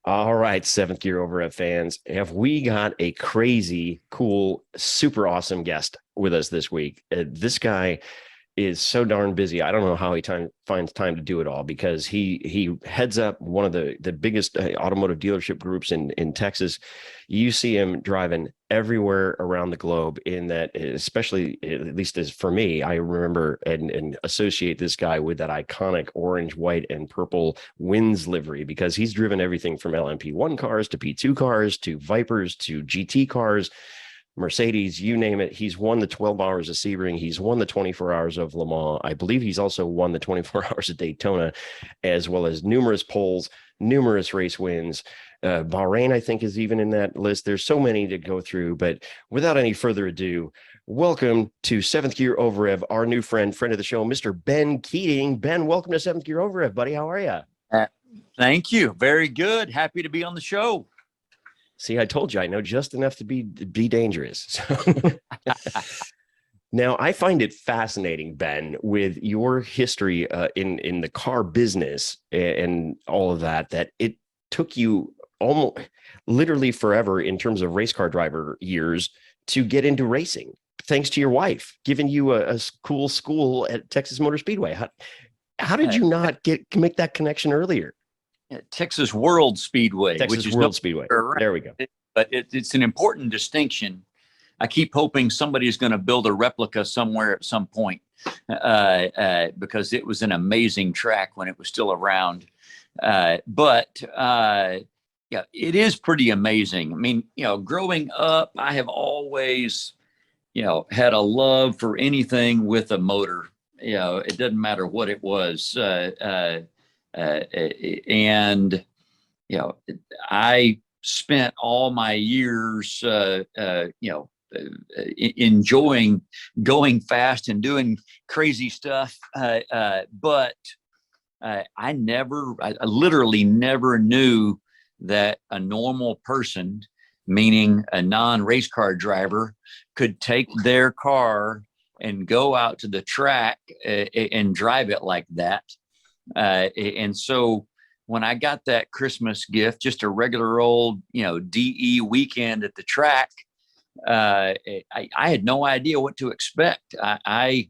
All right, seventh Gear Over Rev fans, have we got a crazy, cool, super awesome guest with us this week? This guy is so darn busy. I don't know how he finds time to do it all because he heads up one of the biggest automotive dealership groups in Texas. You see him driving everywhere around the globe. In that, especially at least as for me, I remember and associate this guy with that iconic orange, white, and purple Wins livery because he's driven everything from LMP1 cars to P2 cars to Vipers to GT cars. Mercedes, you name it. He's won the 12 hours of Sebring. He's won the 24 hours of Le Mans. I believe he's also won the 24 hours of Daytona, as well as numerous poles, numerous race wins. Bahrain, I think, is even in that list. There's so many to go through, but without any further ado, welcome to Seventh Gear Over Rev, our new friend of the show, Mr. Ben Keating. Ben, welcome to Seventh Gear Over Rev, buddy. How are you? Thank you. Very good. Happy to be on the show. See, I told you I know just enough to be dangerous. So now I find it fascinating, Ben, with your history in the car business and all of that, that it took you almost literally forever in terms of race car driver years to get into racing, thanks to your wife giving you a cool school at Texas Motor Speedway. How did you not make that connection earlier? Texas World Speedway, Texas World Speedway. There we go. But it's an important distinction. I keep hoping somebody is going to build a replica somewhere at some point because it was an amazing track when it was still around. But yeah, it is pretty amazing. I mean, growing up, I have always, had a love for anything with a motor. It doesn't matter what it was. And I spent all my years enjoying going fast and doing crazy stuff, but I literally never knew that a normal person, meaning a non-race car driver, could take their car and go out to the track and drive it like that. And so when I got that Christmas gift, just a regular old, DE weekend at the track, I had no idea what to expect. I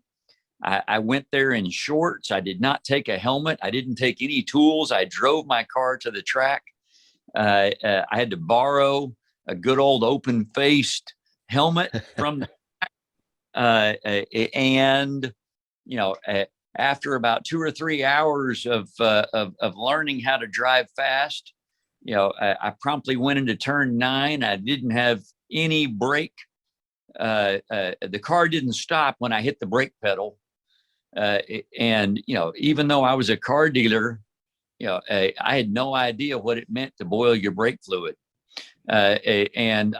went there in shorts. I did not take a helmet. I didn't take any tools. I drove my car to the track. I had to borrow a good old open-faced helmet from the and after about 2 or 3 hours of learning how to drive fast, I promptly went into turn 9. I didn't have any brake. The car didn't stop when I hit the brake pedal. And even though I was a car dealer, I had no idea what it meant to boil your brake fluid. And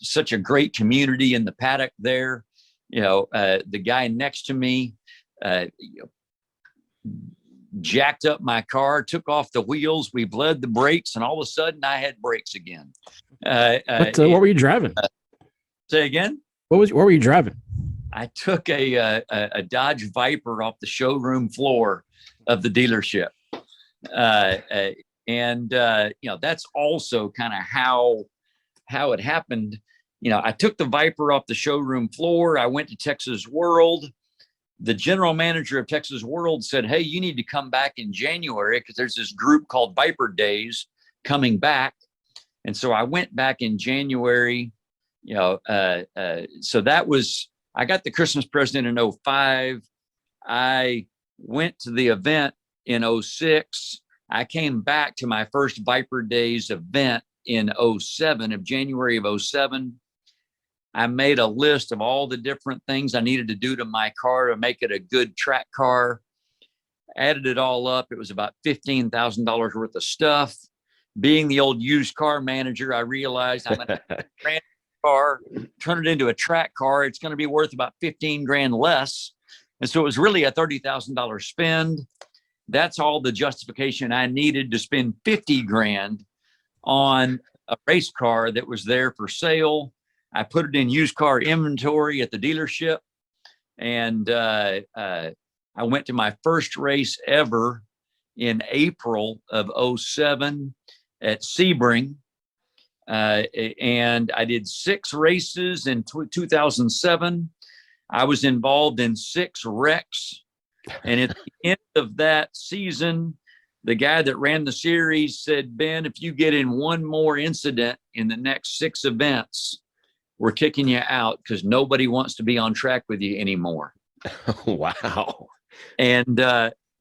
such a great community in the paddock there. The guy next to me, jacked up my car, took off the wheels, we bled the brakes, and all of a sudden I had brakes again. What were you driving? Say again? What were you driving? I took a Dodge Viper off the showroom floor of the dealership. And that's also kind of how it happened. I took the Viper off the showroom floor. I went to Texas World. The general manager of Texas World said, "Hey, you need to come back in January because there's this group called Viper Days coming back." And so I went back in January. So that was, I got the Christmas present in 05. I went to the event in 06. I came back to my first Viper Days event in 07, of January of 07. I made a list of all the different things I needed to do to my car to make it a good track car. Added it all up. It was about $15,000 worth of stuff. Being the old used car manager, I realized I'm going to brand new car, turn it into a track car. It's going to be worth about 15 grand less. And so it was really a $30,000 spend. That's all the justification I needed to spend 50 grand on a race car that was there for sale. I put it in used car inventory at the dealership, and I went to my first race ever in April of 07. at Sebring. And I did 6 races in 2007. I was involved in 6 wrecks. And at the end of that season, the guy that ran the series said, Ben, if you get in one more incident in the next 6 events, we're kicking you out because nobody wants to be on track with you anymore. Wow. And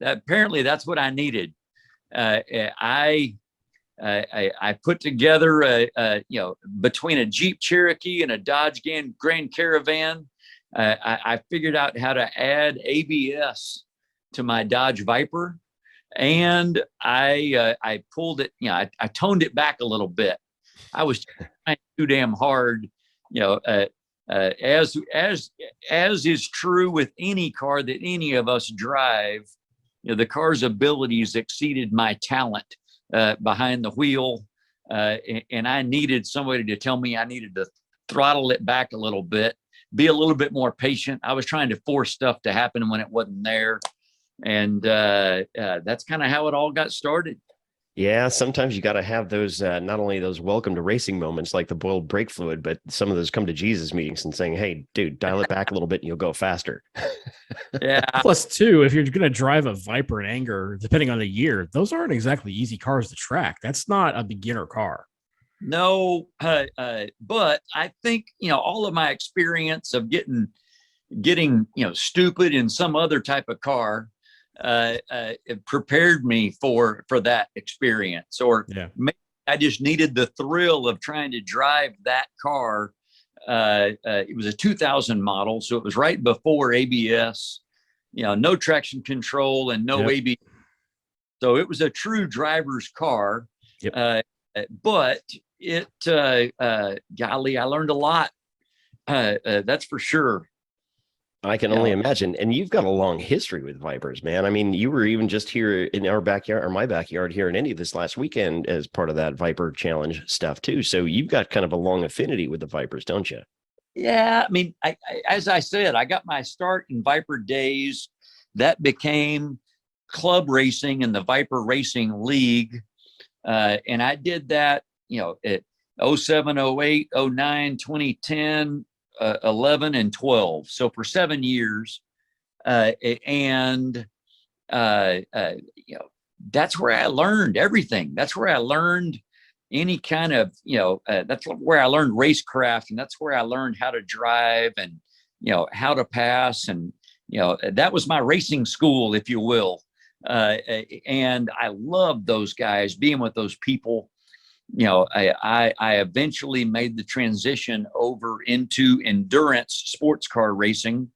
apparently that's what I needed. I put together between a Jeep Cherokee and a Dodge Grand Caravan. I figured out how to add ABS to my Dodge Viper, and I pulled it. I toned it back a little bit. I was trying too damn hard. As is true with any car that any of us drive, the car's abilities exceeded my talent behind the wheel, and I needed somebody to tell me I needed to throttle it back a little bit, be a little bit more patient. I was trying to force stuff to happen when it wasn't there, and that's kind of how it all got started. Yeah, sometimes you got to have those, not only those welcome to racing moments like the boiled brake fluid, but some of those come to Jesus meetings and saying, hey, dude, dial it back a little bit and you'll go faster. Yeah. Plus, too, if you're going to drive a Viper in anger, depending on the year, those aren't exactly easy cars to track. That's not a beginner car. No, but I think, all of my experience of getting, stupid in some other type of car, it prepared me for that experience. Or maybe I just needed the thrill of trying to drive that car. It was a 2000 model, so it was right before ABS, no traction control and no ABS. So it was a true driver's car. Yep. But it, golly, I learned a lot. That's for sure. I can only imagine. And you've got a long history with Vipers, man. I mean, you were even just here in our backyard, or my backyard here in Indy this last weekend as part of that Viper Challenge stuff too. So you've got kind of a long affinity with the Vipers, don't you? Yeah. I mean, as I said, I got my start in Viper days. That became club racing in the Viper Racing League. And I did that, at 07, 08, 09, 2010, 11 and 12. So for 7 years, and that's where I learned everything. That's where I learned any kind of, that's where I learned racecraft, and that's where I learned how to drive and, how to pass. And, that was my racing school, if you will. And I loved those guys, being with those people. I eventually made the transition over into endurance sports car racing.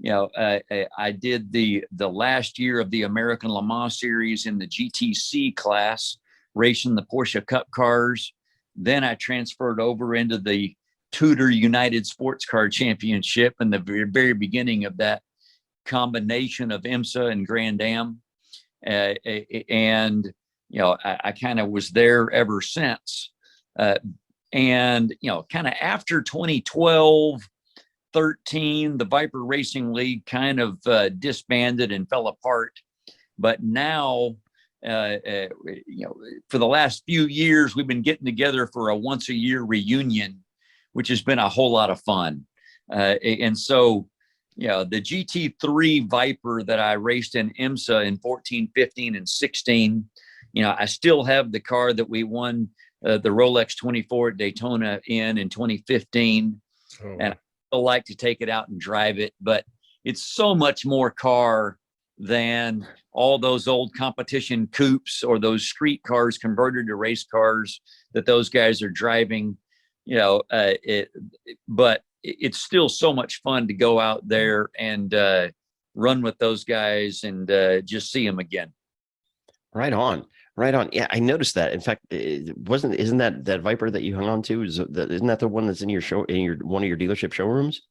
I did the last year of the American Le Mans series in the GTC class, racing the Porsche Cup cars. Then I transferred over into the Tudor United Sports Car Championship in the very beginning of that combination of IMSA and Grand Am. And I kind of was there ever since. And, kind of after 2012, 13, the Viper Racing League kind of disbanded and fell apart. But now, for the last few years, we've been getting together for a once a year reunion, which has been a whole lot of fun. And so, the GT3 Viper that I raced in IMSA in 14, 15, and 16, I still have the car that we won the Rolex 24 at Daytona in 2015. And I still like to take it out and drive it, but it's so much more car than all those old competition coupes or those street cars converted to race cars that those guys are driving, but it's still so much fun to go out there and run with those guys and just see them again. Right on. Right on. Yeah, I noticed that. In fact, isn't that Viper that you hung on to? Isn't that the one that's in your show, in one of your dealership showrooms?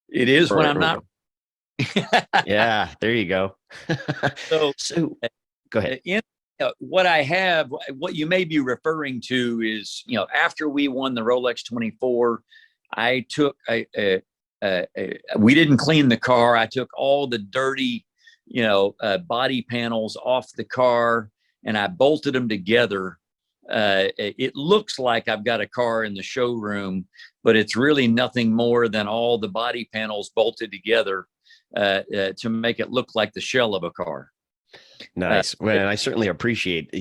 It is when I'm not. Yeah, there you go. So go ahead. What I have, what you may be referring to is, after we won the Rolex 24, I took we didn't clean the car. I took all the dirty, body panels off the car, and I bolted them together it looks like I've got a car in the showroom, but it's really nothing more than all the body panels bolted together to make it look like the shell of a car. Nice. Well, I certainly appreciate,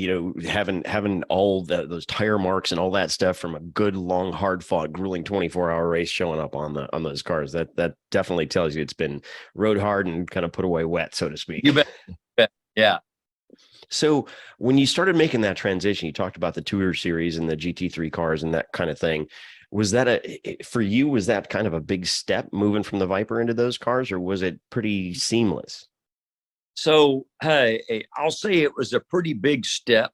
having all those tire marks and all that stuff from a good, long, hard fought, grueling 24-hour race showing up on those cars. That definitely tells you it's been rode hard and kind of put away wet, so to speak. You bet. Yeah. So when you started making that transition, you talked about the Tour Series and the GT3 cars and that kind of thing. Was that for you, was that kind of a big step moving from the Viper into those cars, or was it pretty seamless? So I'll say it was a pretty big step,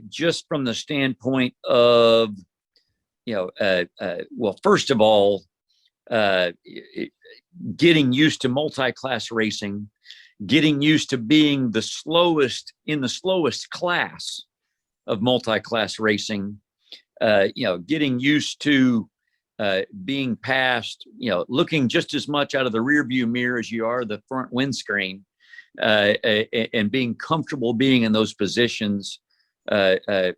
just from the standpoint of, well, first of all, getting used to multi-class racing, getting used to being the slowest class of multi-class racing, getting used to being passed, looking just as much out of the rear view mirror as you are the front windscreen, and being comfortable being in those positions. But,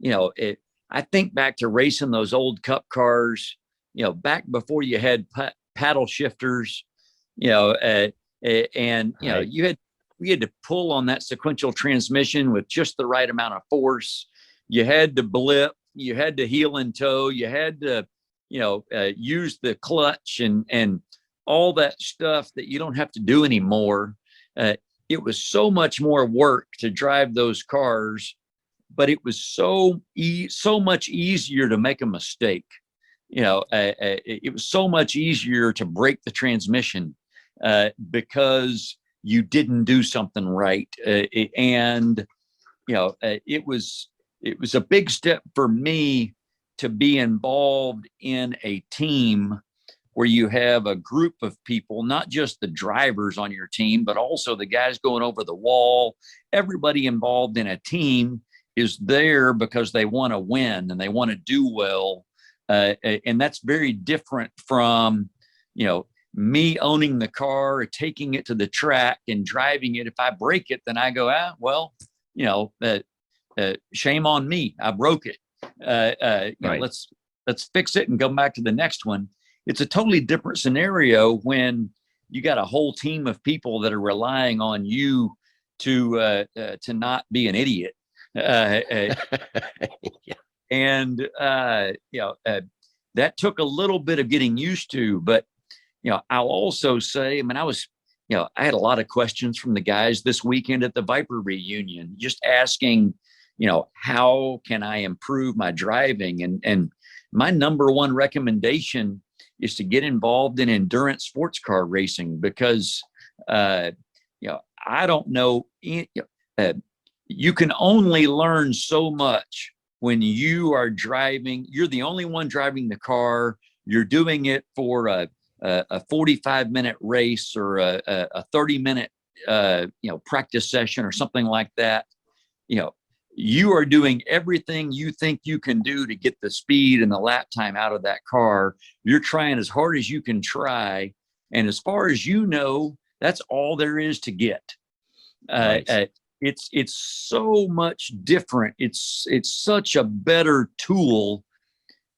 I think back to racing those old Cup cars, back before you had paddle shifters, and, we had to pull on that sequential transmission with just the right amount of force. You had to blip. You had to heel and toe. You had to, use the clutch and all that stuff that you don't have to do anymore. It was so much more work to drive those cars, but it was so much easier to make a mistake. It was so much easier to break the transmission because you didn't do something right. It was a big step for me to be involved in a team where you have a group of people, not just the drivers on your team, but also the guys going over the wall. Everybody involved in a team is there because they want to win and they want to do well. And that's very different from, me owning the car, taking it to the track and driving it. If I break it, then I go, shame on me. I broke it. Right. Let's fix it and go back to the next one. It's a totally different scenario when you got a whole team of people that are relying on you to not be an idiot. Yeah. And that took a little bit of getting used to, but I'll also say, I had a lot of questions from the guys this weekend at the Viper reunion, just asking, how can I improve my driving? And my number one recommendation is to get involved in endurance sports car racing because, I don't know, you can only learn so much when you are driving. You're the only one driving the car. You're doing it for a 45-minute race or a 30-minute, practice session or something like that. You are doing everything you think you can do to get the speed and the lap time out of that car. You're trying as hard as you can try. And as far as you know, that's all there is to get. Right. It's so much different. It's such a better tool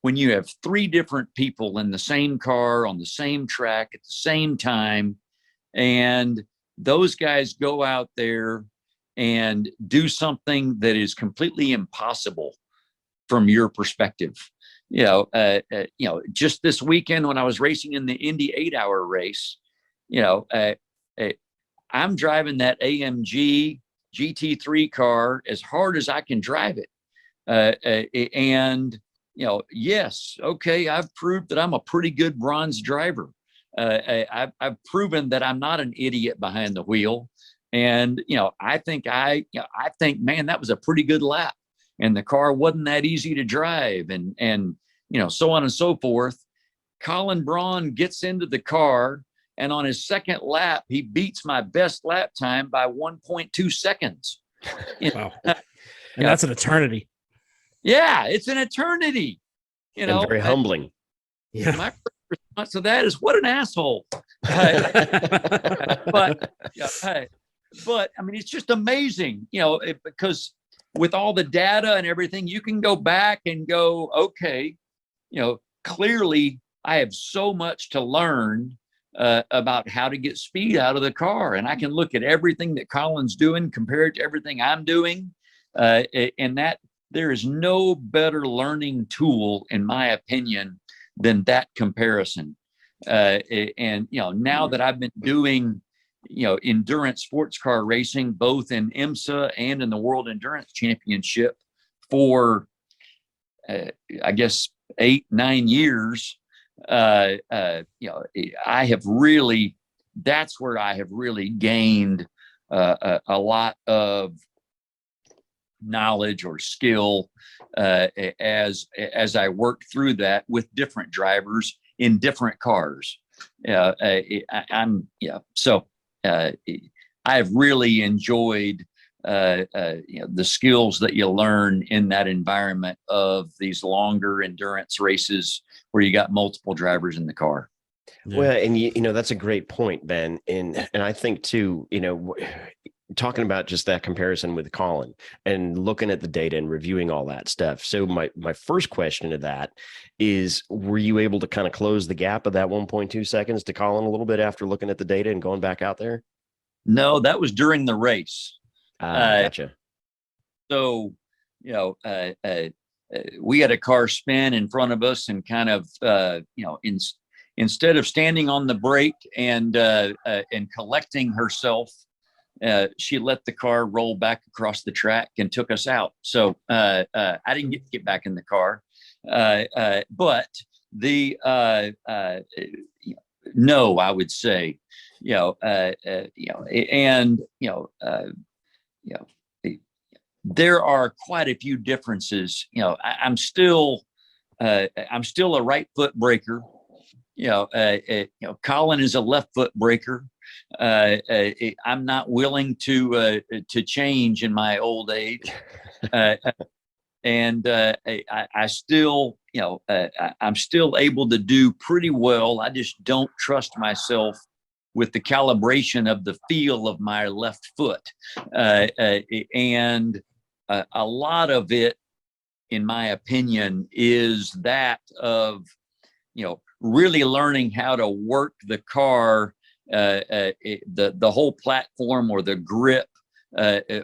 when you have three different people in the same car on the same track at the same time, and those guys go out there and do something that is completely impossible from your perspective. Just this weekend when I was racing in the Indy 8-hour race, I'm driving that AMG GT3 car as hard as I can drive it. And yes, okay, I've proved that I'm a pretty good bronze driver. I've proven that I'm not an idiot behind the wheel. And, I think, man, that was a pretty good lap. And the car wasn't that easy to drive and so on and so forth. Colin Braun gets into the car, and on his second lap, he beats my best lap time by 1.2 seconds. Wow. And that's an eternity. Yeah, it's an eternity. And very humbling. Yeah. My first response to that is, what an asshole. But but I mean, it's just amazing, because with all the data and everything, you can go back and go, okay, clearly I have so much to learn about how to get speed out of the car. And I can look at everything that Colin's doing, compare it to everything I'm doing. And that there is no better learning tool, in my opinion, than that comparison. And, now that I've been doing, endurance sports car racing, both in IMSA and in the World Endurance Championship for, I guess, 8-9 years, I have really, that's where I have really gained a lot of knowledge or skill as I work through that with different drivers in different cars. I've really enjoyed the skills that you learn in that environment of these longer endurance races where you got multiple drivers in the car. Yeah. Well, and that's a great point, Ben. And I think too, talking about just that comparison with Colin and looking at the data and reviewing all that stuff. So my first question to that is, were you able to kind of close the gap of that 1.2 seconds to Colin a little bit after looking at the data and going back out there? No, that was during the race. Gotcha. So, we had a car spin in front of us and kind of, instead of standing on the brake and collecting herself, she let the car roll back across the track and took us out. So I didn't get back in the car. But the no, I would say, there are quite a few differences. I'm still a right foot breaker. Colin is a left foot breaker. I'm not willing to change in my old age. And I still, I'm still able to do pretty well. I just don't trust myself with the calibration of the feel of my left foot. And a lot of it, in my opinion, is that of, really learning how to work the car, the whole platform or the grip,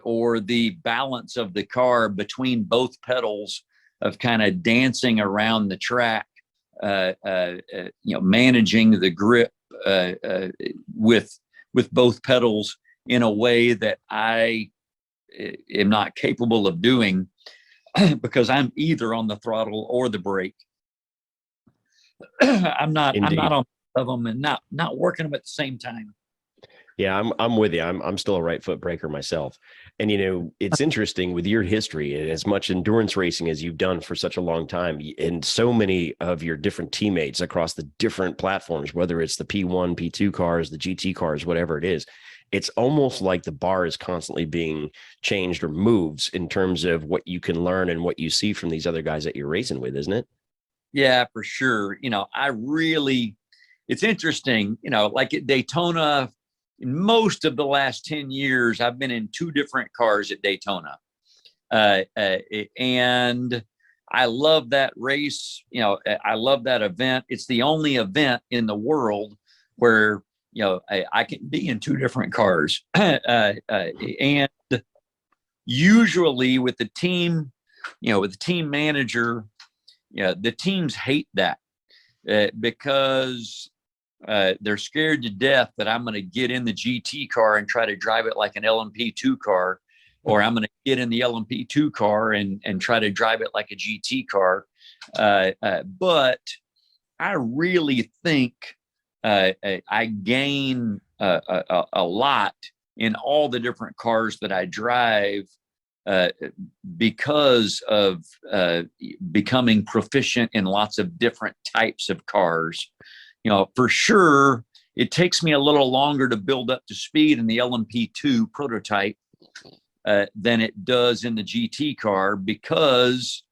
or the balance of the car between both pedals, of kind of dancing around the track, managing the grip with both pedals in a way that I am not capable of doing because I'm either on the throttle or the brake. I'm not on of them and not working them at the same time. Yeah, I'm with you. I'm still a right foot breaker myself. And, it's interesting with your history, as much endurance racing as you've done for such a long time, and so many of your different teammates across the different platforms, whether it's the P1, P2 cars, the GT cars, whatever it is, it's almost like the bar is constantly being changed or moves in terms of what you can learn and what you see from these other guys that you're racing with, isn't it? Yeah, for sure. It's interesting, like at Daytona, in most of the last 10 years, I've been in 2 different cars at Daytona. And I love that race. I love that event. It's the only event in the world where, I can be in 2 different cars. And usually with the team, with the team manager, the teams hate that because they're scared to death that I'm going to get in the GT car and try to drive it like an LMP2 car, or I'm going to get in the LMP2 car and try to drive it like a GT car. But I really think I gain a lot in all the different cars that I drive because of becoming proficient in lots of different types of cars. For sure, it takes me a little longer to build up to speed in the LMP2 prototype than it does in the GT car because,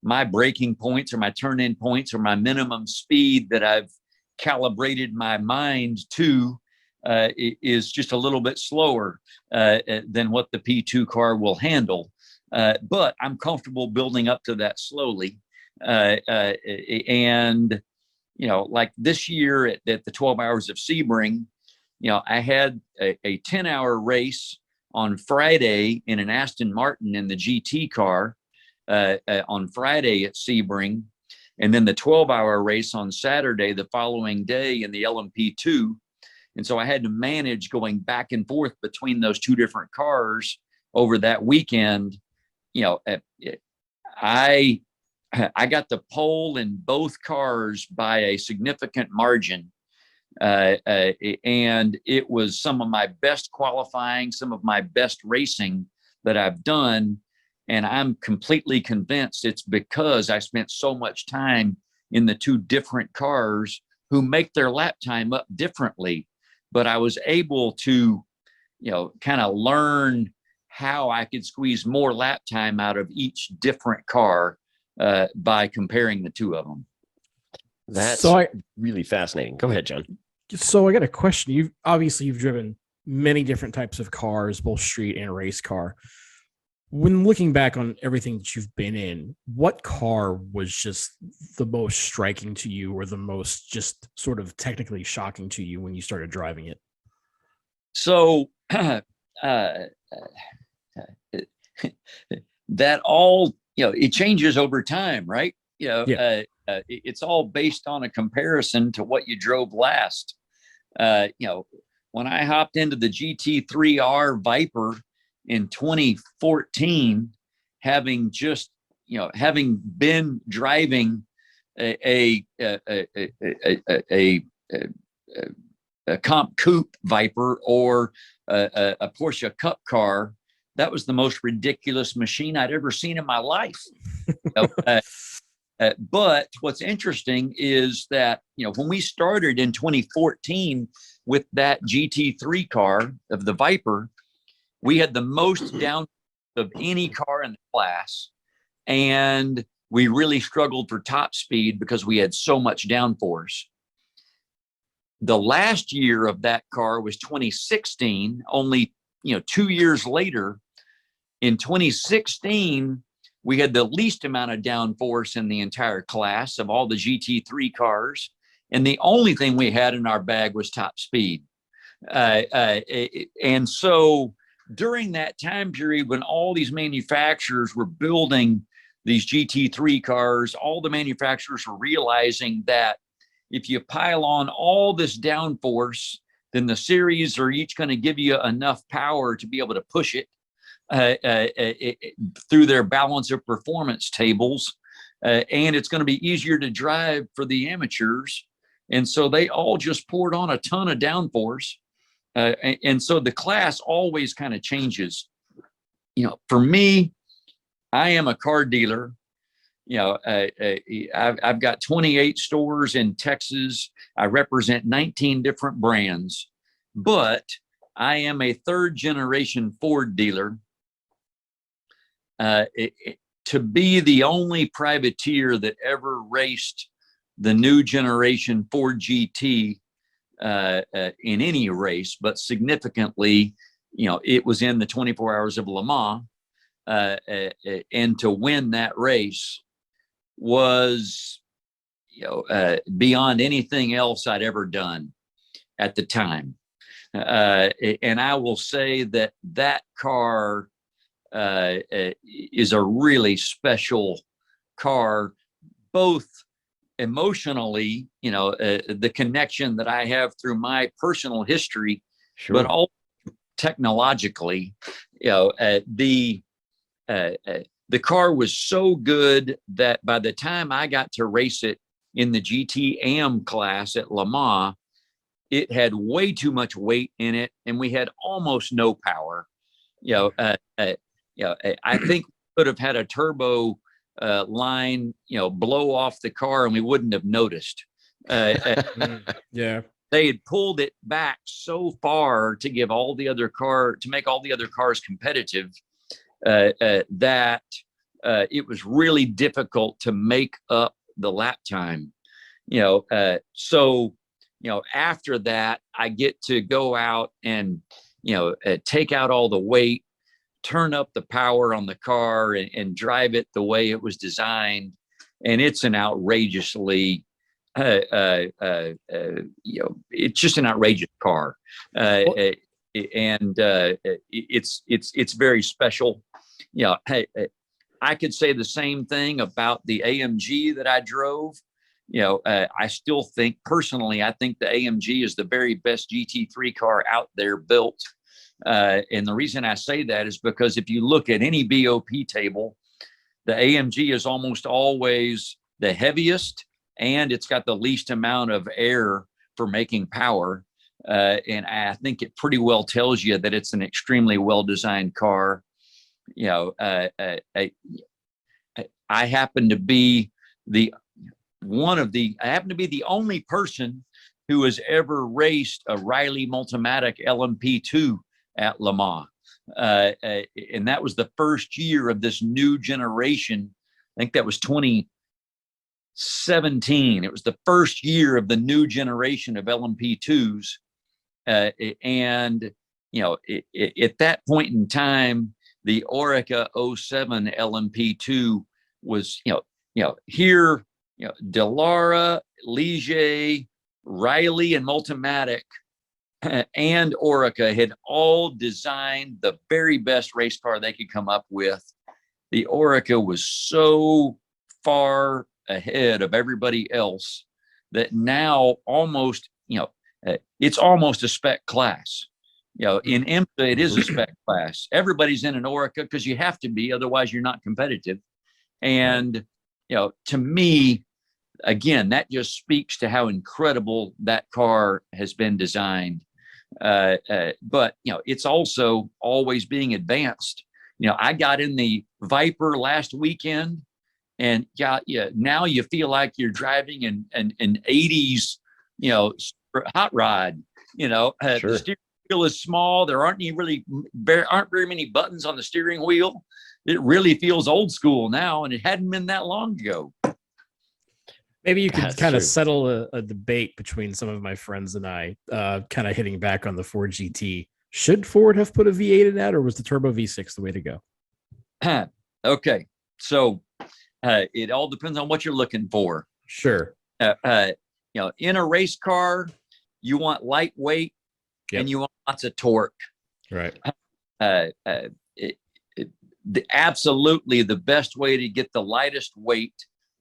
my braking points or my turn-in points or my minimum speed that I've calibrated my mind to is just a little bit slower than what the P2 car will handle. But I'm comfortable building up to that slowly. And, like this year at the 12 Hours of Sebring, I had a 10-hour race on Friday in an Aston Martin in the GT car on Friday at Sebring, and then the 12-hour race on Saturday the following day in the LMP2. And so I had to manage going back and forth between those two different cars over that weekend. I got the pole in both cars by a significant margin. And it was some of my best qualifying, some of my best racing that I've done. And I'm completely convinced it's because I spent so much time in the two different cars who make their lap time up differently. But I was able to, kind of learn how I could squeeze more lap time out of each different car by comparing the two of them. That's really fascinating. Go ahead, John. So I got a question. You've driven many different types of cars, both street and race car. When looking back on everything that you've been in, what car was just the most striking to you, or the most just sort of technically shocking to you when you started driving it? So that all, it changes over time, right? It's all based on a comparison to what you drove last. When I hopped into the GT3R Viper in 2014, having been driving a Comp Coupe Viper or a Porsche Cup car, that was the most ridiculous machine I'd ever seen in my life. But what's interesting is that, when we started in 2014 with that GT3 car of the Viper, we had the most down of any car in the class. And we really struggled for top speed because we had so much downforce. The last year of that car was 2016, only, 2 years later. In 2016, we had the least amount of downforce in the entire class of all the GT3 cars. And the only thing we had in our bag was top speed. And so during that time period, when all these manufacturers were building these GT3 cars, all the manufacturers were realizing that if you pile on all this downforce, then the series are each going to give you enough power to be able to push it through their balance of performance tables. And it's going to be easier to drive for the amateurs. And so they all just poured on a ton of downforce. And so the class always kind of changes. For me, I am a car dealer. I've got 28 stores in Texas. I represent 19 different brands, but I am a third generation Ford dealer. To be the only privateer that ever raced the new generation Ford GT in any race, but significantly, it was in the 24 Hours of Le Mans, and to win that race was, beyond anything else I'd ever done at the time. And I will say that car is a really special car, both emotionally, the connection that I have through my personal history, sure, but also technologically. The car was so good that by the time I got to race it in the GT-AM class at Le Mans, it had way too much weight in it, and we had almost no power. I think we could have had a turbo line, blow off the car, and we wouldn't have noticed. Yeah, they had pulled it back so far to give all the other to make all the other cars competitive, that it was really difficult to make up the lap time. So after that, I get to go out and, take out all the weight, turn up the power on the car and drive it the way it was designed. And it's an outrageously, it's just an outrageous car. It's very special. I could say the same thing about the AMG that I drove. I still think personally, I think the AMG is the very best GT3 car out there built. And the reason I say that is because if you look at any BOP table, the AMG is almost always the heaviest, and it's got the least amount of air for making power. And I think it pretty well tells you that it's an extremely well-designed car. I happen to be the only person who has ever raced a Riley Multimatic LMP2 at Le Mans. And that was the first year of this new generation. I think that was 2017. It was the first year of the new generation of LMP2s. And, at that point in time, the Orica 07 LMP2 was, here, Dallara, Ligier, Riley, and Multimatic and Orica had all designed the very best race car they could come up with. The Orica was so far ahead of everybody else that now almost, it's almost a spec class. In IMSA, it is a spec class. Everybody's in an Orica because you have to be, otherwise you're not competitive. And, to me, again, that just speaks to how incredible that car has been designed. But, it's also always being advanced. I got in the Viper last weekend, and now you feel like you're driving an 80s, hot rod. Sure. The steering wheel is small. There aren't very many buttons on the steering wheel. It really feels old school now, and it hadn't been that long ago. Maybe you could That's kind of true. settle a debate between some of my friends and I, kind of hitting back on the Ford GT. Should Ford have put a V8 in that, or was the turbo V6 the way to go? Okay, so it all depends on what you're looking for. Sure. In a race car, you want lightweight, Yep. and you want lots of torque. Right. Absolutely, the best way to get the lightest weight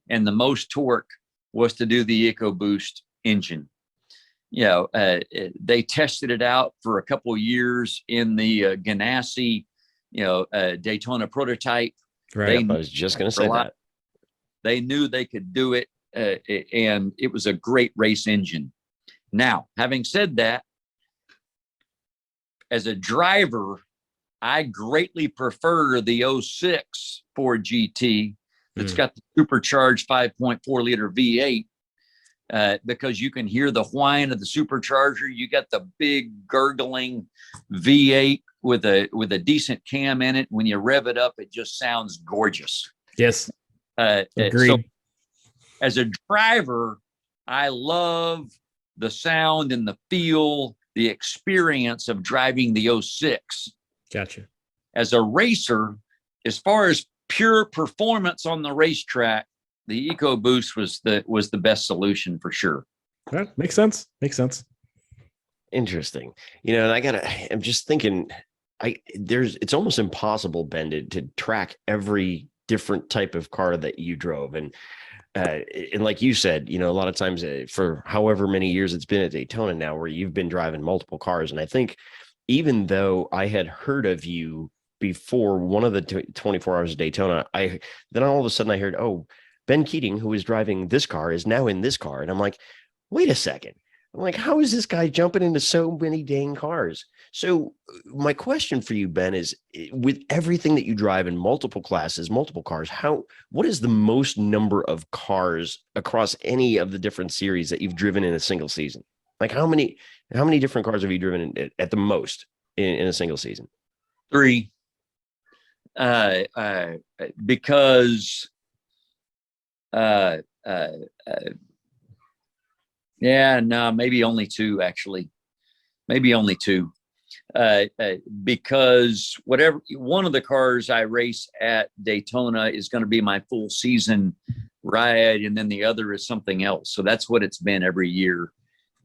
and the most torque was to do the EcoBoost engine. They tested it out for a couple of years in the Ganassi, Daytona prototype. Right. I was just going to say that. They knew they could do it, and it was a great race engine. Now, having said that, as a driver, I greatly prefer the 06 Ford GT that's got the supercharged 5.4 liter V8, because you can hear the whine of the supercharger. You got the big gurgling V8 with a decent cam in it. When you rev it up, it just sounds gorgeous. Yes. Agreed. So as a driver, I love the sound and the feel, the experience of driving the 06. Gotcha. As a racer, as far as pure performance on the racetrack, the EcoBoost was the best solution for sure. That makes sense. Makes sense. Interesting. I'm just thinking, it's almost impossible, Ben, to track every different type of car that you drove. And like you said, a lot of times for however many years it's been at Daytona now, where you've been driving multiple cars. And I think even though I had heard of you before one of the 24 hours of Daytona, then all of a sudden I heard, oh, Ben Keating, who is driving this car, is now in this car. And I'm like, wait a second. I'm like, how is this guy jumping into so many dang cars? So my question for you, Ben, is with everything that you drive in multiple classes, multiple cars, what is the most number of cars across any of the different series that you've driven in a single season? Like how many different cars have you driven at the most in a single season? 3. Because Yeah, no, maybe only two, actually. Maybe only two. Because whatever one of the cars I race at Daytona is going to be my full season ride, and then the other is something else. So that's what it's been every year.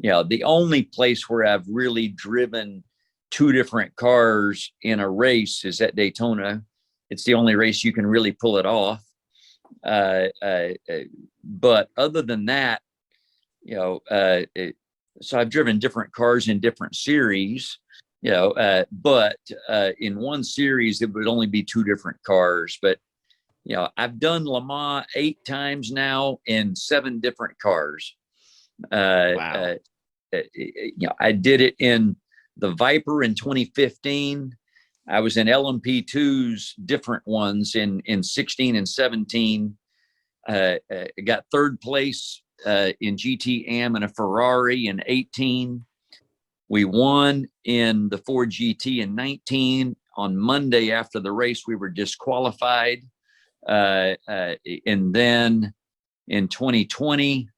The only place where I've really driven two different cars in a race is at Daytona. It's the only race you can really pull it off. But other than that, so I've driven different cars in different series, but in one series, it would only be two different cars. But, I've done Le Mans 8 times now in 7 different cars. Wow. I did it in the Viper in 2015. I was in LMP2s, different ones in 16 and 17. Got third place in GTM and a Ferrari in 18. We won in the Ford GT in 19. On Monday after the race, we were disqualified. And then in 2020,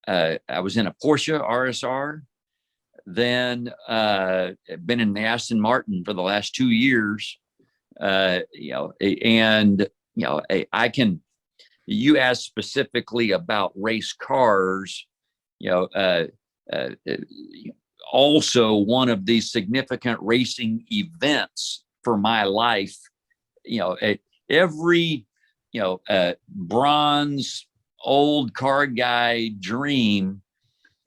I was in a Porsche RSR. Then been in the Aston Martin for the last 2 years. I can. You asked specifically about race cars. Also one of the significant racing events for my life. Every bronze old car guy dream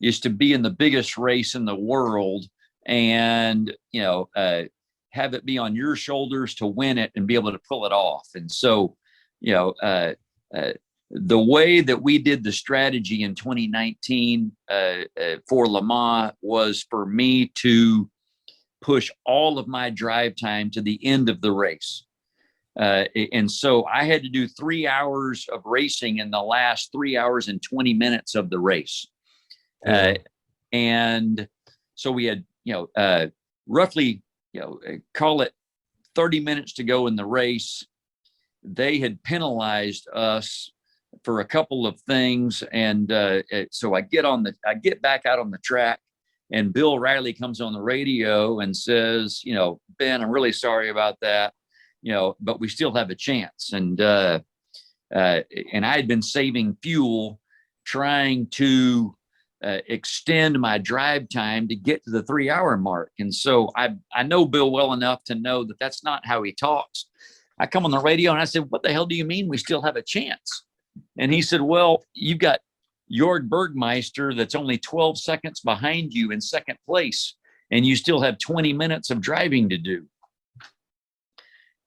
is to be in the biggest race in the world and have it be on your shoulders to win it and be able to pull it off. And so the way that we did the strategy in 2019 for Le Mans was for me to push all of my drive time to the end of the race. And so I had to do 3 hours of racing in the last 3 hours and 20 minutes of the race. And so we had, roughly, call it 30 minutes to go in the race. They had penalized us for a couple of things. And so I get back out on the track, and Bill Riley comes on the radio and says, Ben, I'm really sorry about that, but we still have a chance. And I had been saving fuel trying to extend my drive time to get to the 3 hour mark. And so I know Bill well enough to know that that's not how he talks. I come on the radio and I said, what the hell do you mean we still have a chance? And he said, well, you've got Jörg Bergmeister that's only 12 seconds behind you in second place, and you still have 20 minutes of driving to do.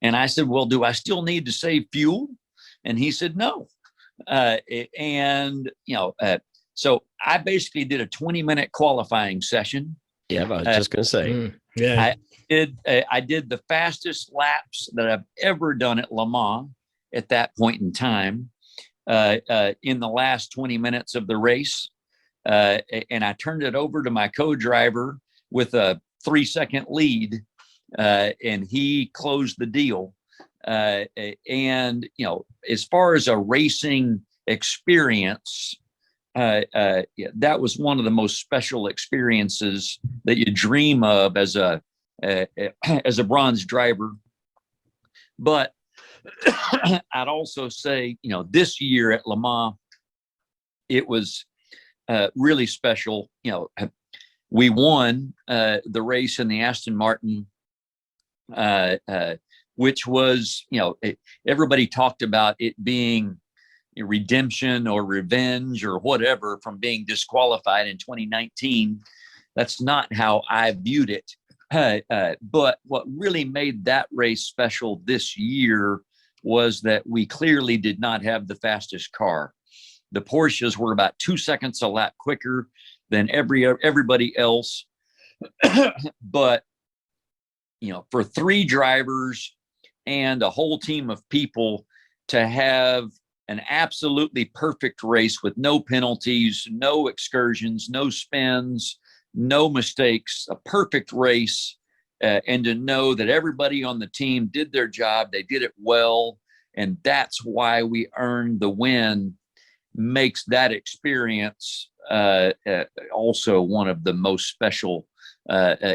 And I said, well, do I still need to save fuel? And he said, no. So I basically did a 20-minute qualifying session. Yeah, I was just going to say. I did the fastest laps that I've ever done at Le Mans at that point in time in the last 20 minutes of the race. And I turned it over to my co-driver with a 3-second lead, and he closed the deal. And, as far as a racing experience, that was one of the most special experiences that you dream of as a bronze driver. But I'd also say, this year at Le Mans, it was really special. We won the race in the Aston Martin, which was, everybody talked about it being redemption or revenge or whatever from being disqualified in 2019. That's not how I viewed it. But what really made that race special this year was that we clearly did not have the fastest car. The Porsches were about 2 seconds a lap quicker than everybody else. But, for 3 drivers and a whole team of people to have an absolutely perfect race with no penalties, no excursions, no spins, no mistakes, a perfect race, and to know that everybody on the team did their job, they did it well, and that's why we earned the win, makes that experience also one of the most special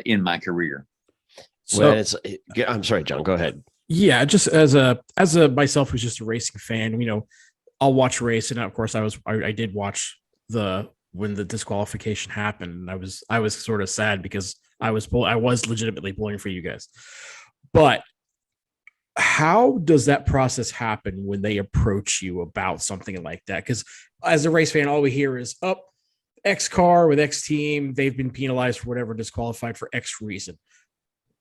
in my career. So I'm sorry, John, go ahead. yeah, just as a myself who's just a racing fan, I'll watch a race, and of course I did watch when the disqualification happened. And I was sort of sad because I was legitimately pulling for you guys. But how does that process happen when they approach you about something like that? Because as a race fan, all we hear is X car with X team, they've been penalized for whatever, disqualified for X reason.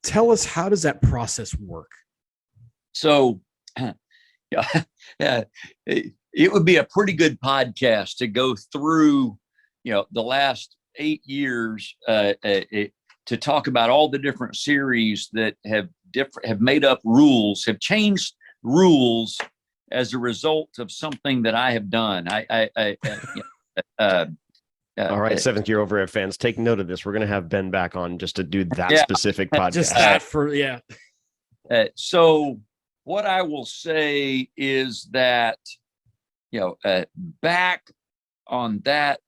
Tell us, how does that process work? So it would be a pretty good podcast to go through, the last 8 years to talk about all the different series that have made up rules, have changed rules as a result of something that I have done. All right, seventh Gear Over Rev fans, take note of this. We're going to have Ben back on just to do that specific podcast. Just that So what I will say is that, back on that,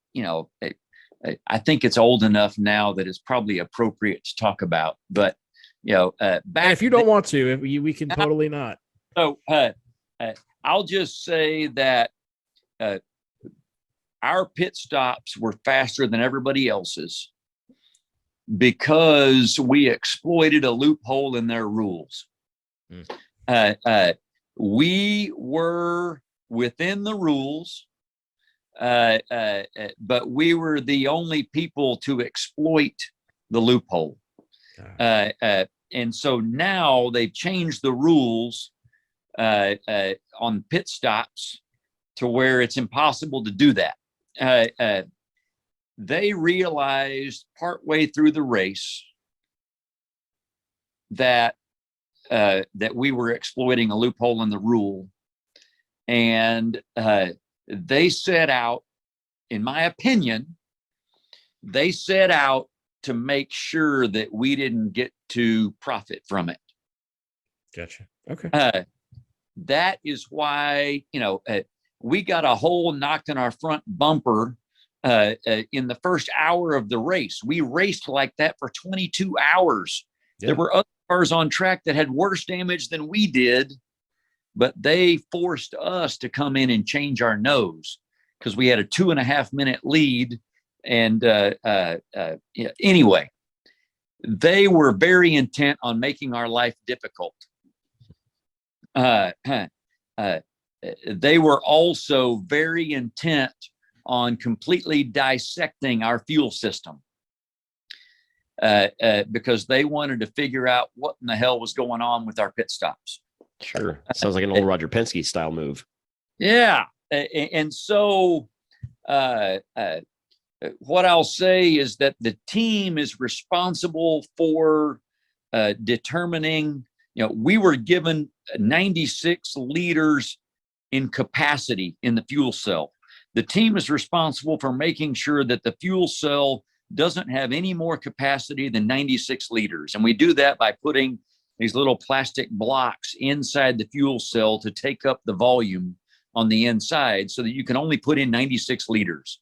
I think it's old enough now that it's probably appropriate to talk about. But, back, and if you don't want to, we can totally not. So I'll just say that our pit stops were faster than everybody else's because we exploited a loophole in their rules. We were within the rules, but we were the only people to exploit the loophole. And so now they've changed the rules on pit stops to where it's impossible to do that. They realized partway through the race that we were exploiting a loophole in the rule, and they set out, in my opinion, to make sure that we didn't get to profit from it. Gotcha. Okay. That is why, we got a hole knocked in our front bumper in the first hour of the race. We raced like that for 22 hours. Yeah. There were other cars on track that had worse damage than we did, but they forced us to come in and change our nose because we had a 2.5 minute lead. And anyway, they were very intent on making our life difficult. They were also very intent on completely dissecting our fuel system because they wanted to figure out what in the hell was going on with our pit stops. Sure. Sounds like an old Roger Penske style move. Yeah. And so what I'll say is that the team is responsible for determining, we were given 96 liters in capacity in the fuel cell. The team is responsible for making sure that the fuel cell doesn't have any more capacity than 96 liters. And we do that by putting these little plastic blocks inside the fuel cell to take up the volume on the inside so that you can only put in 96 liters.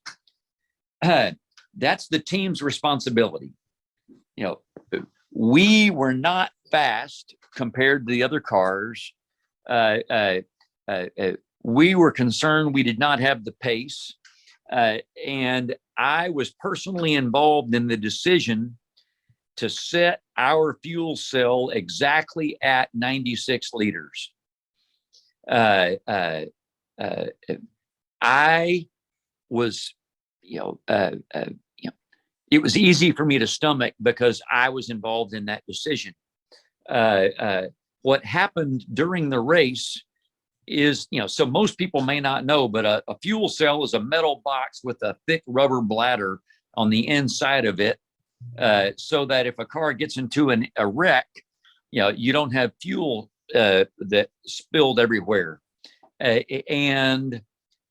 That's the team's responsibility. We were not fast compared to the other cars. We were concerned we did not have the pace. And I was personally involved in the decision to set our fuel cell exactly at 96 liters. I was, it was easy for me to stomach because I was involved in that decision. What happened during the race is, so most people may not know, but a fuel cell is a metal box with a thick rubber bladder on the inside of it, so that if a car gets into a wreck, you don't have fuel that spilled everywhere. And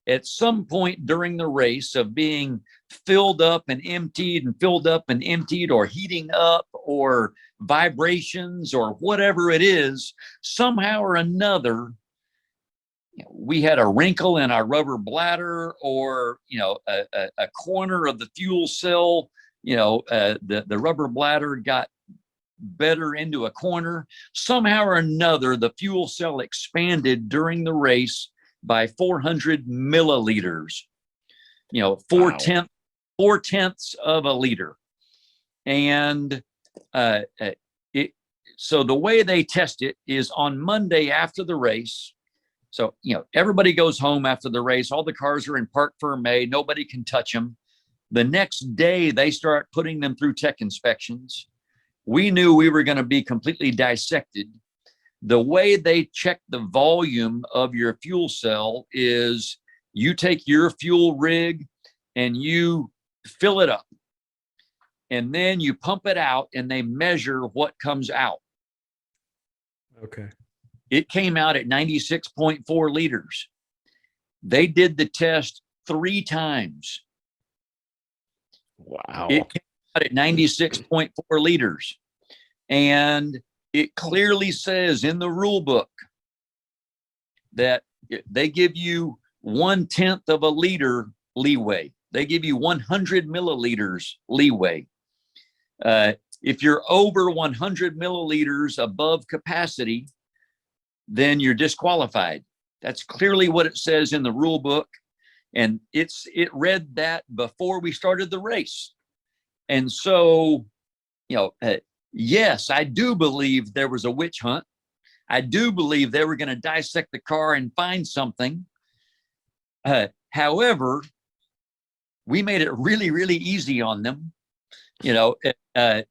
at some point during the race of being filled up and emptied and filled up and emptied, or heating up, or vibrations, or whatever it is, somehow or another, we had a wrinkle in our rubber bladder, or a corner of the fuel cell, the rubber bladder got better into a corner. Somehow or another, the fuel cell expanded during the race by 400 milliliters. Four tenths of a liter. And so the way they test it is on Monday after the race. So, everybody goes home after the race. All the cars are in parc fermé. Nobody can touch them. The next day, they start putting them through tech inspections. We knew we were going to be completely dissected. The way they check the volume of your fuel cell is you take your fuel rig and you fill it up. And then you pump it out and they measure what comes out. Okay. It came out at 96.4 liters. They did the test 3 times. Wow. It came out at 96.4 liters. And it clearly says in the rule book that they give you 1/10 of a liter leeway. They give you 100 milliliters leeway. If you're over 100 milliliters above capacity, then you're disqualified. That's clearly what it says in the rule book. And it read that before we started the race. And so, yes, I do believe there was a witch hunt. I do believe they were going to dissect the car and find something. However, we made it really, really easy on them. The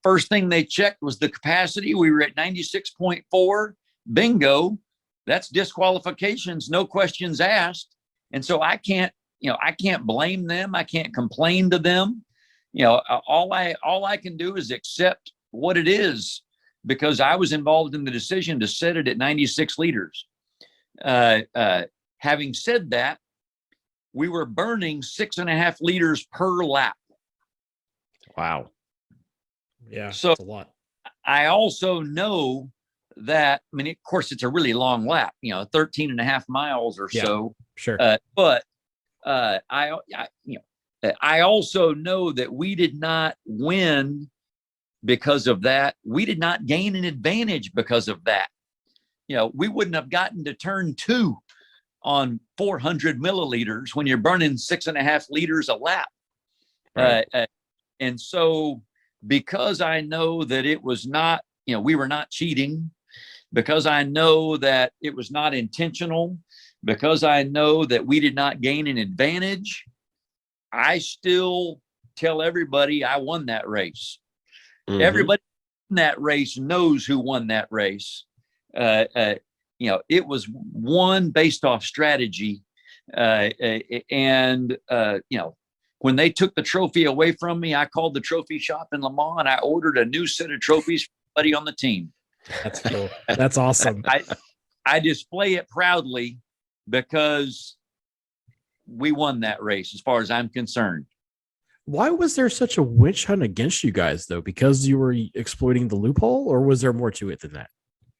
first thing they checked was the capacity. We were at 96.4. Bingo. That's disqualifications, no questions asked. And so I can't blame them. I can't complain to them. All I can do is accept what it is, because I was involved in the decision to set it at 96 liters. Having said that, we were burning 6.5 liters per lap. Wow. Yeah, so that's a lot. I also know that, of course, it's a really long lap, 13 and a half miles or so. Sure. But I also know that we did not win because of that. We did not gain an advantage because of that. We wouldn't have gotten to turn 2 on 400 milliliters when you're burning 6.5 liters a lap. Right. And so, because I know that it was not, we were not cheating, because I know that it was not intentional, because I know that we did not gain an advantage, I still tell everybody I won that race. Mm-hmm. Everybody in that race knows who won that race. It was won based off strategy. When they took the trophy away from me, I called the trophy shop in Le Mans and I ordered a new set of trophies for everybody on the team. That's cool. That's awesome. I display it proudly because we won that race, as far as I'm concerned. Why was there such a witch hunt against you guys, though? Because you were exploiting the loophole, or was there more to it than that?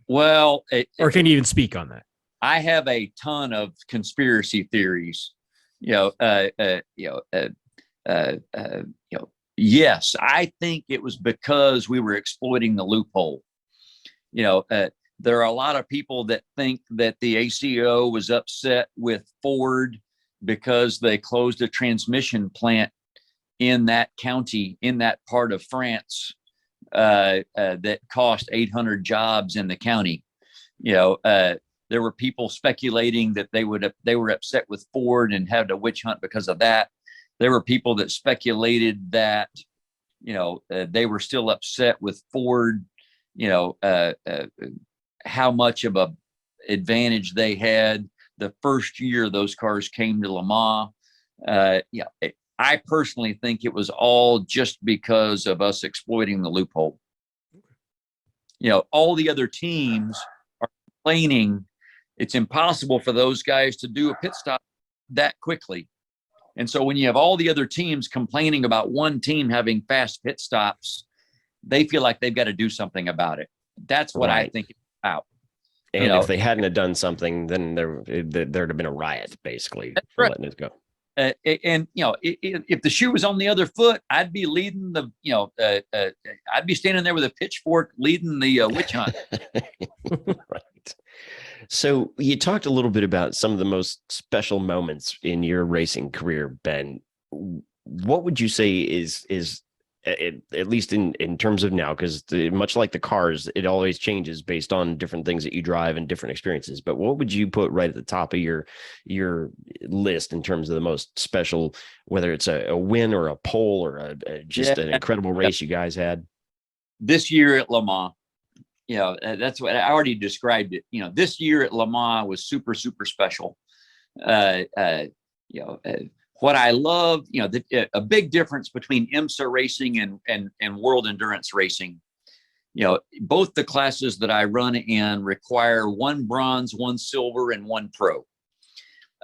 Well, or can you even speak on that? I have a ton of conspiracy theories. Yes, I think it was because we were exploiting the loophole. There are a lot of people that think that the ACO was upset with Ford because they closed a transmission plant in that county, in that part of France, that cost 800 jobs in the county. There were people speculating that they were upset with Ford and had a witch hunt because of that. There were people that speculated that, they were still upset with Ford, how much of a advantage they had the first year those cars came to Le Mans. I personally think it was all just because of us exploiting the loophole. All the other teams are complaining it's impossible for those guys to do a pit stop that quickly. And so when you have all the other teams complaining about one team having fast pit stops, they feel like they've got to do something about it. That's what I think it's about. And if they hadn't have done something, then there'd have been a riot, basically, for right. letting it go. And if the shoe was on the other foot, I'd be leading the, I'd be standing there with a pitchfork leading the witch hunt. Right. So you talked a little bit about some of the most special moments in your racing career, Ben. What would you say is at least in terms of now, because much like the cars, it always changes based on different things that you drive and different experiences. But what would you put right at the top of your list in terms of the most special, whether it's a win or a pole or an incredible race you guys had? This year at Le Mans, that's what I already described it. This year at Le Mans was super, super special. What I love, a big difference between IMSA racing and world endurance racing. Both the classes that I run in require 1 bronze, 1 silver, and 1 pro.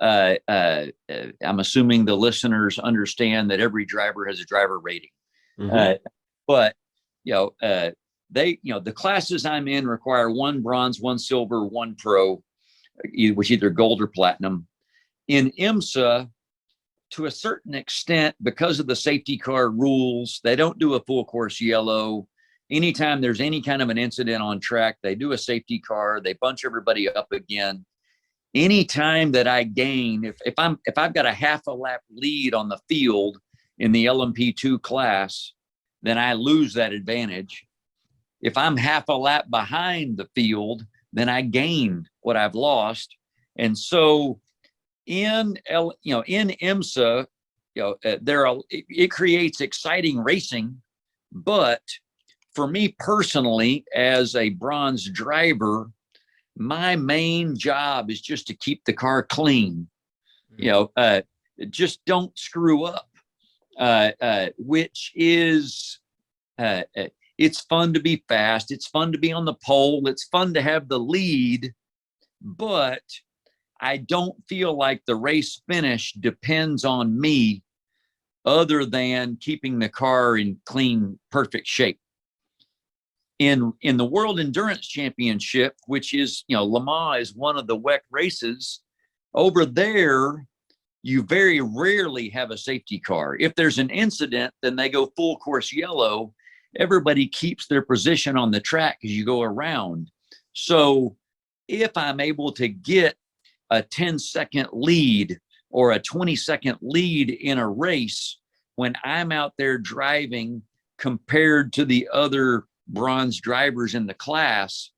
I'm assuming the listeners understand that every driver has a driver rating. Mm-hmm. But the classes I'm in require 1 bronze, 1 silver, 1 pro, which either gold or platinum. In IMSA, to a certain extent, because of the safety car rules, they don't do a full course yellow. Anytime there's any kind of an incident on track, they do a safety car. They bunch everybody up again. Anytime that I gain, if I've got a half a lap lead on the field in the LMP2 class, then I lose that advantage. If I'm half a lap behind the field, then I gain what I've lost. And so in IMSA, it creates exciting racing, but for me personally, as a bronze driver, my main job is just to keep the car clean. Just don't screw up. Which is, it's fun to be fast. It's fun to be on the pole. It's fun to have the lead, but I don't feel like the race finish depends on me other than keeping the car in clean, perfect shape. In the World Endurance Championship, which is, Le Mans is one of the WEC races, over there, you very rarely have a safety car. If there's an incident, then they go full course yellow. Everybody keeps their position on the track as you go around. So if I'm able to get a 10-second lead or a 20-second lead in a race when I'm out there driving compared to the other bronze drivers in the class,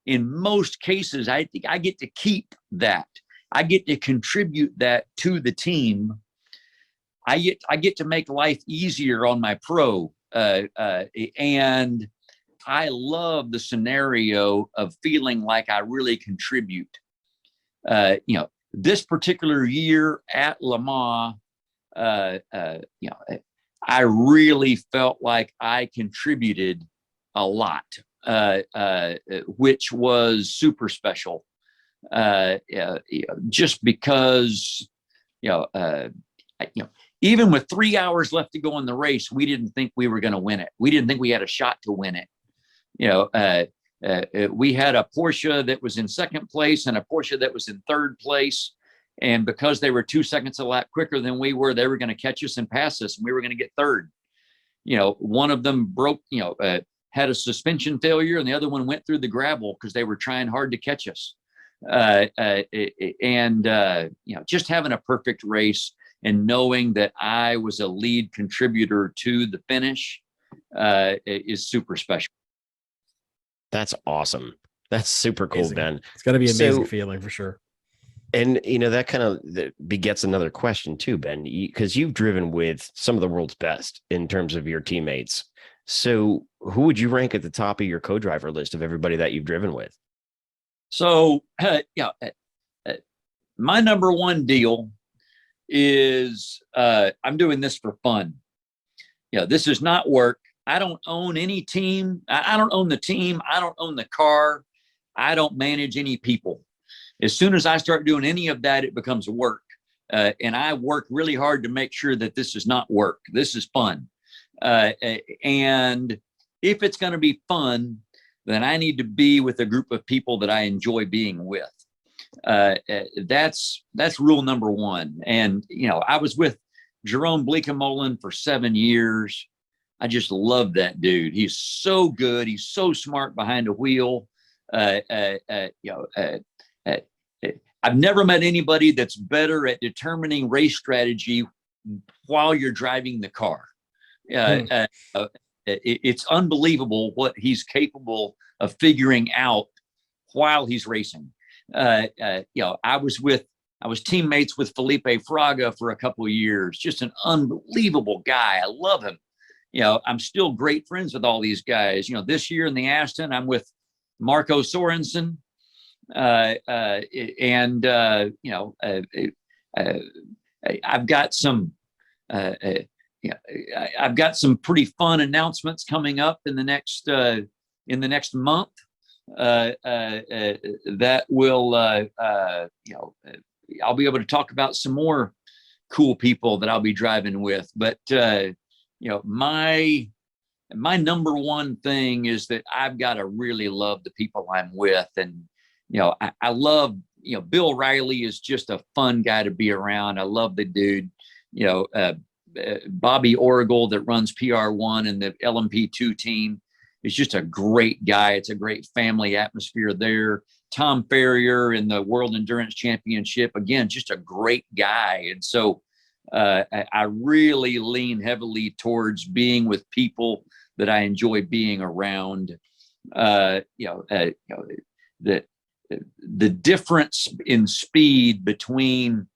in most cases, I think I get to keep that. I get to contribute that to the team. I get to make life easier on my pro. And I love the scenario of feeling like I really contribute. This particular year at Le Mans, I really felt like I contributed a lot, which was super special. Just because, even with 3 hours left to go in the race, we didn't think we were going to win it. We didn't think we had a shot to win it. We had a Porsche that was in second place and a Porsche that was in third place. And because they were 2 seconds a lap quicker than we were, they were going to catch us and pass us, and we were going to get third. One of them broke, had a suspension failure, and the other one went through the gravel because they were trying hard to catch us. Just having a perfect race and knowing that I was a lead contributor to the finish is super special. That's awesome. That's super cool, amazing. Ben. It's got to be an amazing feeling for sure. And, that kind of begets another question too, Ben, because you've driven with some of the world's best in terms of your teammates. So who would you rank at the top of your co-driver list of everybody that you've driven with? So, my number one deal is I'm doing this for fun. This is not work. I don't own any team. I don't own the team. I don't own the car. I don't manage any people. As soon as I start doing any of that, it becomes work. And I work really hard to make sure that this is not work. This is fun. And if it's going to be fun, then I need to be with a group of people that I enjoy being with. That's rule number one. And, I was with Jerome Bleekemolen for 7 years. I just love that dude. He's so good. He's so smart behind the wheel. I've never met anybody that's better at determining race strategy while you're driving the car. It's unbelievable what he's capable of figuring out while he's racing. I was teammates with Felipe Fraga for a couple of years. Just an unbelievable guy. I love him. I'm still great friends with all these guys. This year in the Aston, I'm with Marco Sorensen, I've got some. I've got some pretty fun announcements coming up in the next month that will I'll be able to talk about some more cool people that I'll be driving with. But my number one thing is that I've got to really love the people I'm with, and I love Bill Riley is just a fun guy to be around. I love the dude. Bobby Orgel that runs PR1 and the LMP2 team is just a great guy. It's a great family atmosphere there. Tom Ferrier in the World Endurance Championship, again, just a great guy. And so I really lean heavily towards being with people that I enjoy being around. The difference in speed between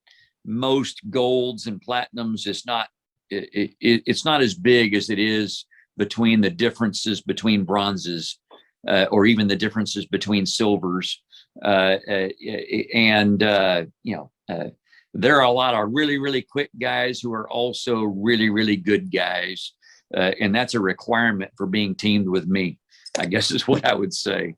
most golds and platinums is not it's not as big as it is between the differences between bronzes or even the differences between silvers. There are a lot of really, really quick guys who are also really, really good guys. And that's a requirement for being teamed with me, I guess is what I would say.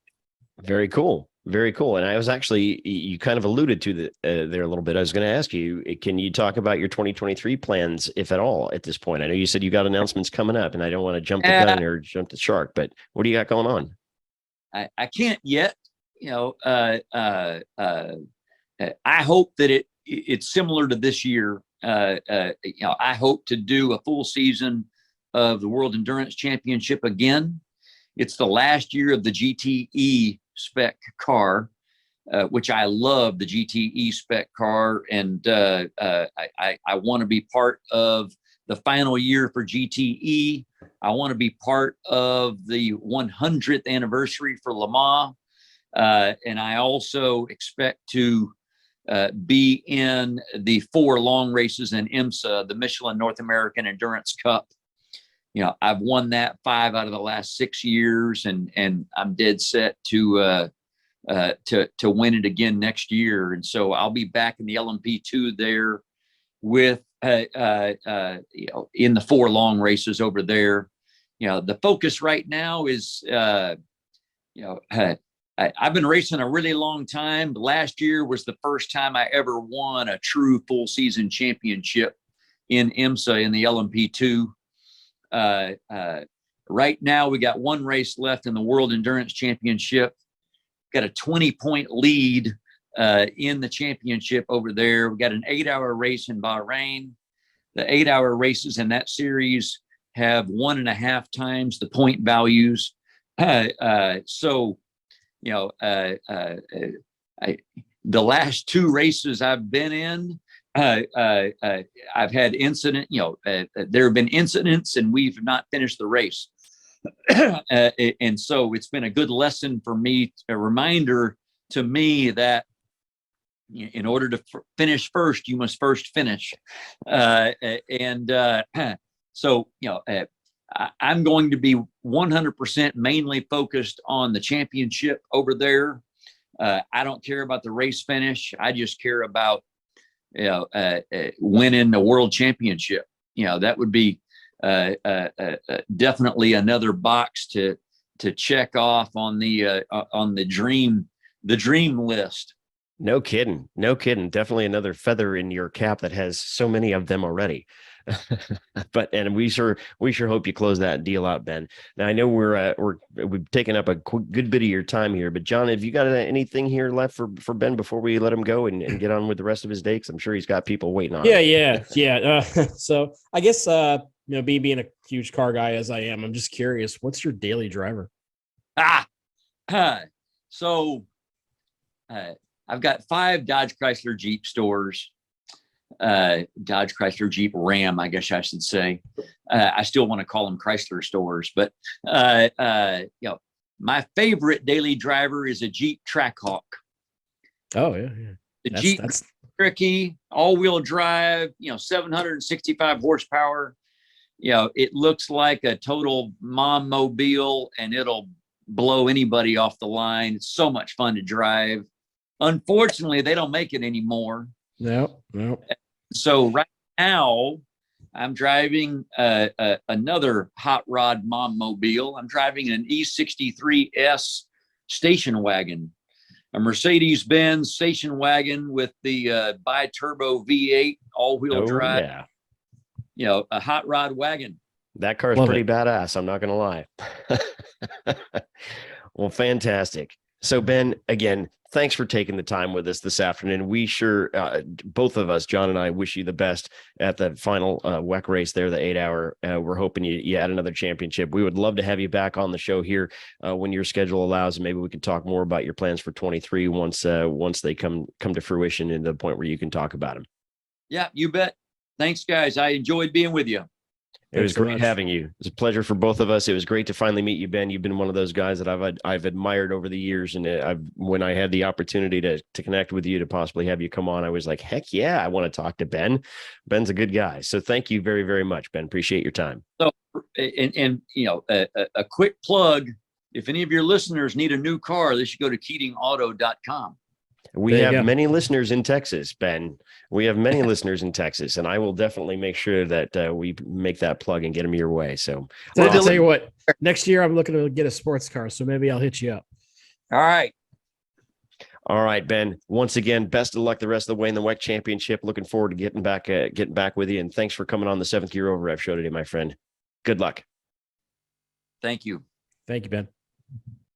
Very cool. Very cool. And I was actually, you kind of alluded to there a little bit. I was going to ask you, can you talk about your 2023 plans, if at all, at this point? I know you said you got announcements coming up, and I don't want to jump the gun or jump the shark, but what do you got going on? I can't yet. I hope that it's similar to this year. I hope to do a full season of the World Endurance Championship again. It's the last year of the GTE spec car, which I love the GTE spec car. And I want to be part of the final year for GTE. I want to be part of the 100th anniversary for Le Mans. And I also expect to be in the 4 long races in IMSA, the Michelin North American Endurance Cup. I've won that 5 out of the last 6 years, and I'm dead set to win it again next year. And so I'll be back in the LMP2 there with in the 4 long races over there. The focus right now is I've been racing a really long time. Last year was the first time I ever won a true full season championship in IMSA in the LMP2. Right now we got 1 race left in the World Endurance Championship. Got a 20-point lead in the championship over there. We got an 8-hour race in Bahrain. The 8-hour races in that series have 1.5 times the point values. The last 2 races I've been in, I've had incident, there have been incidents and we've not finished the race. And so it's been a good lesson for me, a reminder to me that in order to finish first, you must first finish. So I'm going to be 100% mainly focused on the championship over there. I don't care about the race finish. I just care about winning the world championship. That would be definitely another box to check off on the dream list. No kidding. Definitely another feather in your cap that has so many of them already. And we sure hope you close that deal out, Ben. Now I know we've taken up a good bit of your time here, but John, have you got anything here left for Ben before we let him go and get on with the rest of his day? Because I'm sure he's got people waiting on him. Yeah. So I guess me being a huge car guy as I am, I'm just curious, what's your daily driver? So I've got 5 Dodge Chrysler Jeep stores. Dodge Chrysler Jeep Ram, I guess I should say. I still want to call them Chrysler stores, but my favorite daily driver is a Jeep Trackhawk. Oh yeah. The Jeep Cherokee, all-wheel drive, 765 horsepower. It looks like a total mom mobile, and it'll blow anybody off the line. It's so much fun to drive. Unfortunately, they don't make it anymore. No. So right now, I'm driving another hot rod mom mobile. I'm driving an E63S station wagon, a Mercedes-Benz station wagon with the bi-turbo V8 all-wheel drive. Yeah. A hot rod wagon. That car is pretty badass. I'm not going to lie. Well, fantastic. So Ben, again, thanks for taking the time with us this afternoon. We sure, both of us, John and I, wish you the best at the final WEC race there, the 8-hour. We're hoping you add another championship. We would love to have you back on the show here when your schedule allows. Maybe we can talk more about your plans for 23 once they come to fruition and the point where you can talk about them. Yeah, you bet. Thanks, guys. I enjoyed being with you. It was great having you. It was a pleasure for both of us. It was great to finally meet you, Ben. You've been one of those guys that I've admired over the years. And when I had the opportunity to connect with you, to possibly have you come on, I was like, heck yeah, I want to talk to Ben. Ben's a good guy. So thank you very, very much, Ben. Appreciate your time. So, a quick plug. If any of your listeners need a new car, they should go to KeatingAuto.com. We have many listeners in Texas, Ben. We have many listeners in Texas, and I will definitely make sure that we make that plug and get them your way. So I'll tell you what, next year I'm looking to get a sports car, so maybe I'll hit you up. All right, Ben. Once again, best of luck the rest of the way in the WEC Championship. Looking forward to getting back with you, and thanks for coming on the 7th Gear Over Rev show today, my friend. Good luck. Thank you. Thank you, Ben.